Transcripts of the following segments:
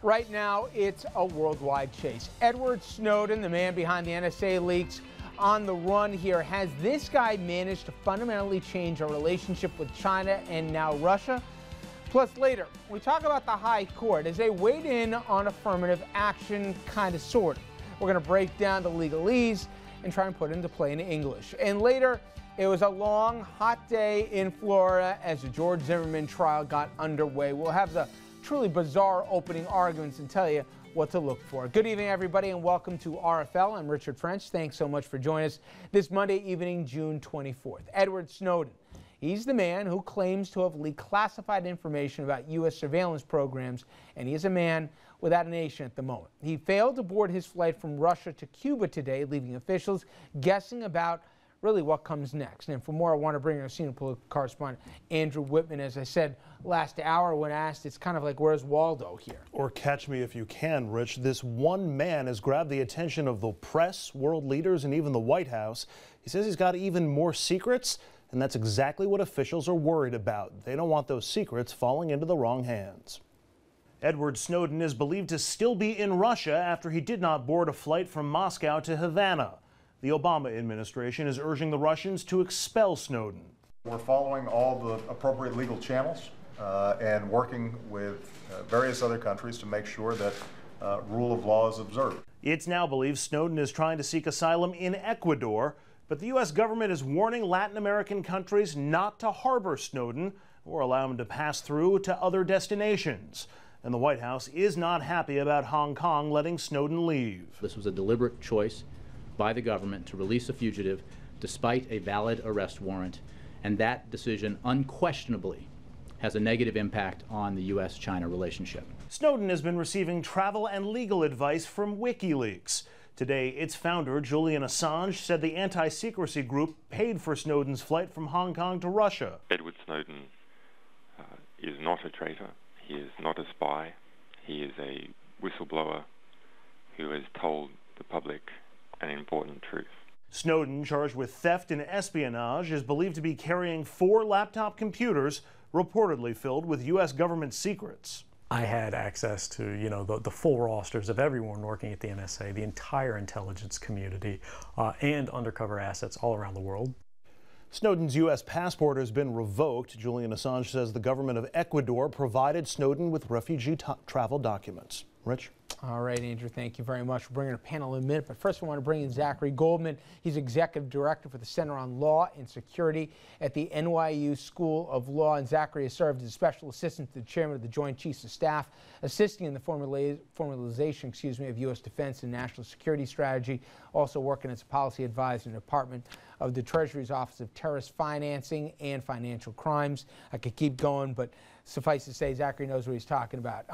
Right now, it's a worldwide chase. Edward Snowden, the man behind the NSA leaks, on the run here. Has this guy managed to fundamentally change our relationship with China and now Russia? Plus, later, we talk about the High Court as they weighed in on affirmative action, kind of, sort of. We're going to break down the legalese and try and put it into plain English. And later, it was a long, hot day in Florida as the George Zimmerman trial got underway. We'll have the truly bizarre opening arguments and tell you what to look for. Good evening, everybody, and welcome to RFL. I'm Richard French. Thanks so much for joining us this Monday evening, June 24th. Edward Snowden. He's the man who claims to have leaked classified information about U.S. surveillance programs, and he is a man without a nation at the moment. He failed to board his flight from Russia to Cuba today, leaving officials guessing about really what comes next. And for more, I want to bring our senior political correspondent, Andrew Whitman. As I said last hour when asked, it's kind of like, where's Waldo here? Or catch me if you can, Rich. This one man has grabbed the attention of the press, world leaders, and even the White House. He says he's got even more secrets, and that's exactly what officials are worried about. They don't want those secrets falling into the wrong hands. Edward Snowden is believed to still be in Russia after he did not board a flight from Moscow to Havana. The Obama administration is urging the Russians to expel Snowden. We're following all the appropriate legal channels and working with various other countries to make sure that rule of law is observed. It's now believed Snowden is trying to seek asylum in Ecuador, but the U.S. government is warning Latin American countries not to harbor Snowden or allow him to pass through to other destinations. And the White House is not happy about Hong Kong letting Snowden leave. This was a deliberate choice by the government to release a fugitive despite a valid arrest warrant, and that decision unquestionably has a negative impact on the U.S.-China relationship. Snowden has been receiving travel and legal advice from WikiLeaks. Today, its founder, Julian Assange, said the anti-secrecy group paid for Snowden's flight from Hong Kong to Russia. Edward Snowden is not a traitor. He is not a spy. He is a whistleblower who has told the public an important truth. Snowden, charged with theft and espionage, is believed to be carrying 4 laptop computers reportedly filled with U.S. government secrets. I had access to, the full rosters of everyone working at the NSA, the entire intelligence community, and undercover assets all around the world. Snowden's U.S. passport has been revoked. Julian Assange says the government of Ecuador provided Snowden with refugee travel documents. Rich? All right, Andrew, thank you very much. We'll bring in a panel in a minute, but first we want to bring in Zachary Goldman. He's Executive Director for the Center on Law and Security at the NYU School of Law, and Zachary has served as a special assistant to the chairman of the Joint Chiefs of Staff, assisting in the formalization, of U.S. defense and national security strategy, also working as a policy advisor in the Department of the Treasury's Office of Terrorist Financing and Financial Crimes. I could keep going, but suffice to say, Zachary knows what he's talking about.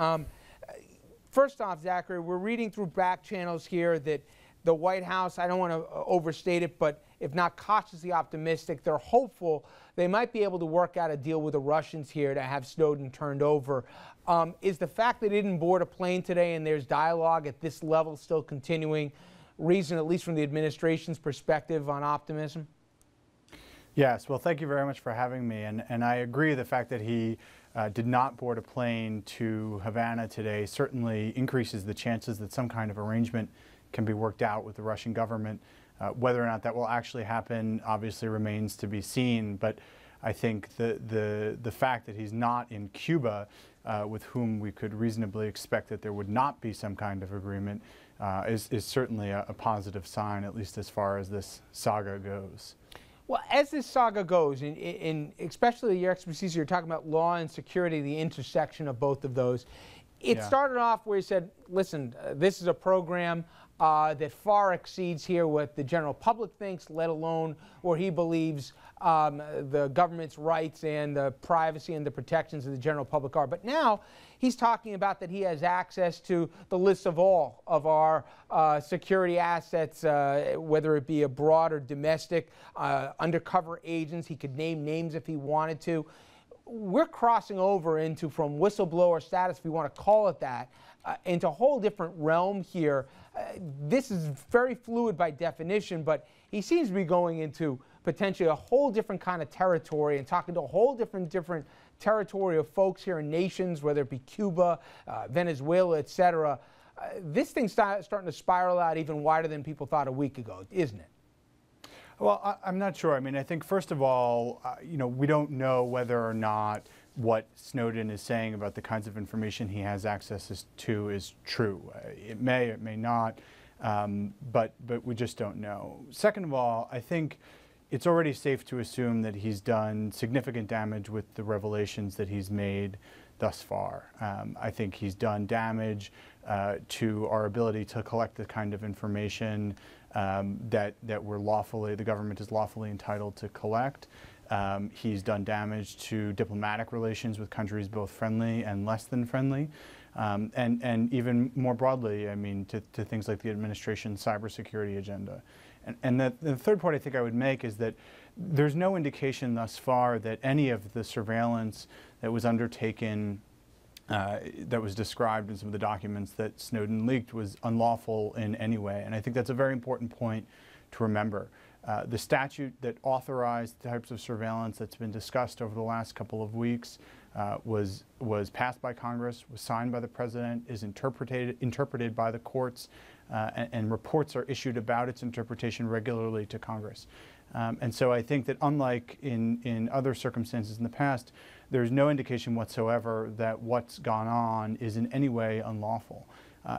First off, Zachary, we're reading through back channels here that the White House, I don't want to overstate it, but if not cautiously optimistic, they're hopeful they might be able to work out a deal with the Russians here to have Snowden turned over. Is the fact they didn't board a plane today and there's dialogue at this level still continuing reason, at least from the administration's perspective, on optimism? Yes, well, thank you very much for having me. And I agree the fact that he did not board a plane to Havana today certainly increases the chances that some kind of arrangement can be worked out with the Russian government. Whether or not that will actually happen obviously remains to be seen, but I think the fact that he's not in Cuba, with whom we could reasonably expect that there would not be some kind of agreement, is certainly a positive sign, at least as far as this saga goes. Well, as this saga goes, in especially your expertise, you're talking about law and security, the intersection of both of those. It started off where you said, listen, this is a program that far exceeds here what the general public thinks, let alone where he believes the government's rights and the privacy and the protections of the general public are. But now he's talking about that he has access to the list of all of our security assets, whether it be abroad or domestic, undercover agents. He could name names if he wanted to. We're crossing over into, from whistleblower status, if you want to call it that, into a whole different realm here. This is very fluid by definition, but he seems to be going into potentially a whole different kind of territory and talking to a whole different territory of folks here in nations, whether it be Cuba, Venezuela, etc. This thing's starting to spiral out even wider than people thought a week ago, isn't it? Well, I'm not sure. I mean, I think first of all, we don't know whether or not what Snowden is saying about the kinds of information he has access to is true. It may not, but we just don't know. Second of all, I think it's already safe to assume that he's done significant damage with the revelations that he's made thus far. I think he's done damage to our ability to collect the kind of information that the government is lawfully entitled to collect. He's done damage to diplomatic relations with countries both friendly and less than friendly. And even more broadly, I mean, to things like the administration's cybersecurity agenda. And the third point I think I would make is that there's no indication thus far that any of the surveillance that was undertaken, that was described in some of the documents that Snowden leaked, was unlawful in any way. And I think that's a very important point to remember. The statute that authorized the types of surveillance that's been discussed over the last couple of weeks was passed by Congress, was signed by the President, is interpreted by the courts, and reports are issued about its interpretation regularly to Congress. And so I think that unlike in other circumstances in the past, there's no indication whatsoever that what's gone on is in any way unlawful.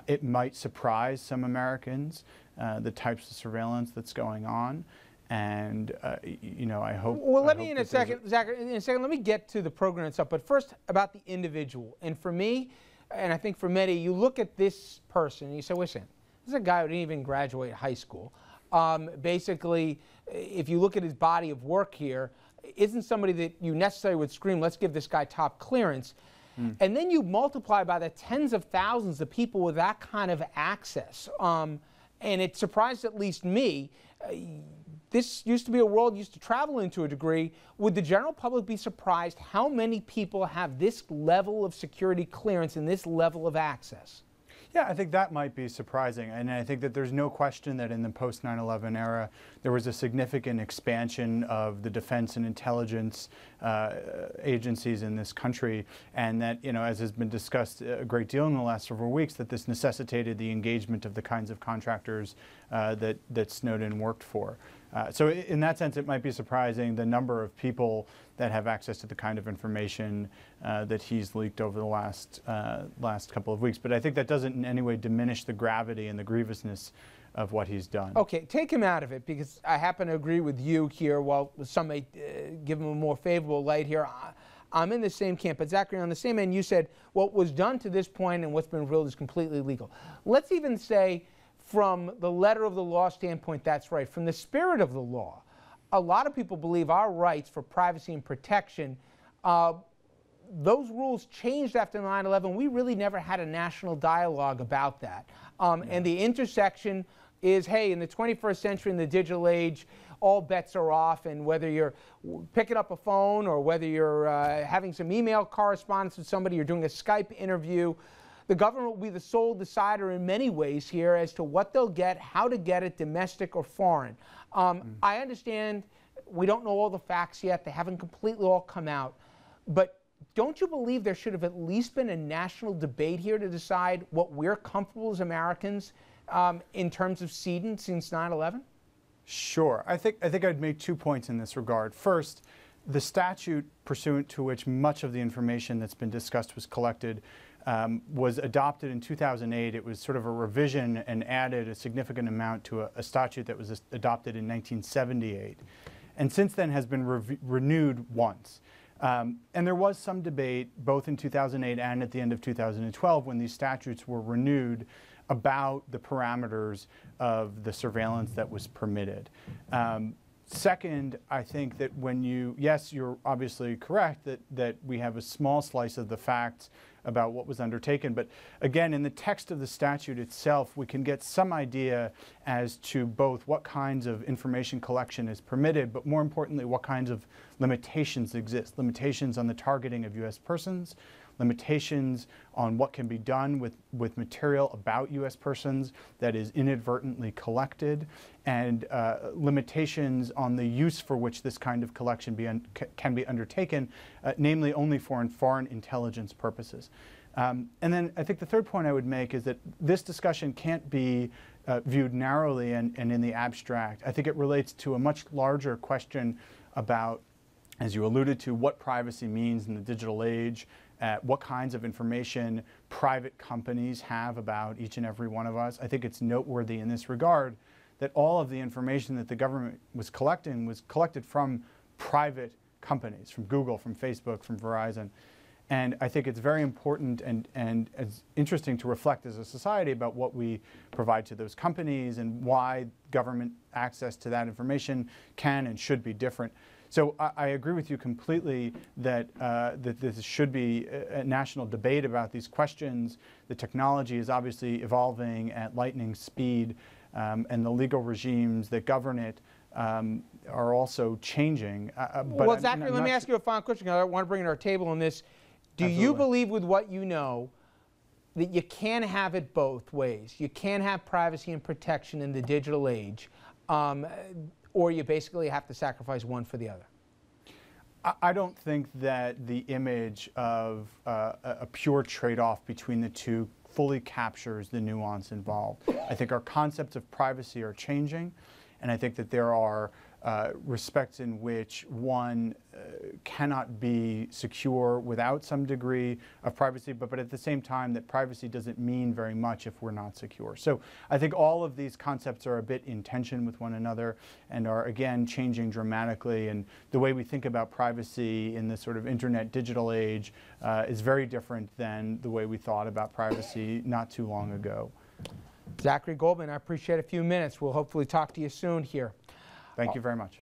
It might surprise some Americans, the types of surveillance that's going on, and I hope. Well, let me in a second, Zachary. In a second, let me get to the program itself. But first, about the individual. And for me, and I think for many, you look at this person and you say, "Listen, this is a guy who didn't even graduate high school. Basically, if you look at his body of work here, isn't somebody that you necessarily would scream, let's give this guy top clearance." And then you multiply by the tens of thousands of people with that kind of access. And it surprised at least me. This used to be a world used to travel into a degree. Would the general public be surprised how many people have this level of security clearance and this level of access? Yeah, I think that might be surprising. And I think that there's no question that in the post 9/11 era, there was a significant expansion of the defense and intelligence agencies in this country. And that, as has been discussed a great deal in the last several weeks, that this necessitated the engagement of the kinds of contractors that Snowden worked for. So in that sense, it might be surprising the number of people that have access to the kind of information that he's leaked over the last couple of weeks. But I think that doesn't in any way diminish the gravity and the grievousness of what he's done. Okay, take him out of it, because I happen to agree with you here, while some may give him a more favorable light here. I'm in the same camp. But Zachary, on the same end, you said what was done to this point and what's been revealed is completely legal. Let's even say, from the letter of the law standpoint, that's right. From the spirit of the law, a lot of people believe our rights for privacy and protection, those rules changed after 9/11. We really never had a national dialogue about that. And the intersection is, hey, in the 21st century, in the digital age, all bets are off. And whether you're picking up a phone or whether you're having some email correspondence with somebody, you're doing a Skype interview, the government will be the sole decider in many ways here as to what they'll get, how to get it, domestic or foreign. I understand we don't know all the facts yet. They haven't completely all come out. But don't you believe there should have at least been a national debate here to decide what we're comfortable as Americans in terms of ceding since 9/11? Sure. I think I'd make 2 points in this regard. First, the statute pursuant to which much of the information that's been discussed was collected was adopted in 2008. It was sort of a revision and added a significant amount to a statute that was adopted in 1978. And since then has been renewed once. And there was some debate both in 2008 and at the end of 2012 when these statutes were renewed about the parameters of the surveillance that was permitted. Second, I think that yes, you're obviously correct that we have a small slice of the facts about what was undertaken. But again, in the text of the statute itself, we can get some idea as to both what kinds of information collection is permitted, but more importantly, what kinds of limitations exist. Limitations on the targeting of U.S. persons, limitations on what can be done with material about U.S. persons that is inadvertently collected, and limitations on the use for which this kind of collection can be undertaken, namely only for foreign intelligence purposes. And then I think the third point I would make is that this discussion can't be viewed narrowly and in the abstract. I think it relates to a much larger question about, as you alluded to, what privacy means in the digital age, what kinds of information private companies have about each and every one of us. I think it's noteworthy in this regard that all of the information that the government was collected from private companies, from Google, from Facebook, from Verizon. And I think it's very important and it's interesting to reflect as a society about what we provide to those companies and why government access to that information can and should be different. So I agree with you completely that, that this should be a national debate about these questions. The technology is obviously evolving at lightning speed, and the legal regimes that govern it are also changing. Well, Zachary, let me ask you a final question. I want to bring it to our table on this. Do Absolutely. you believe, with what you know, that you can have it both ways? You can have privacy and protection in the digital age, or you basically have to sacrifice one for the other? I don't think that the image of a pure trade-off between the two fully captures the nuance involved. I think our concepts of privacy are changing, and I think that there are respects in which one cannot be secure without some degree of privacy, but at the same time that privacy doesn't mean very much if we're not secure. So I think all of these concepts are a bit in tension with one another and are again changing dramatically, and the way we think about privacy in this sort of internet digital age is very different than the way we thought about privacy not too long ago. Zachary Goldberg, I appreciate a few minutes. We'll hopefully talk to you soon here. Thank you very much.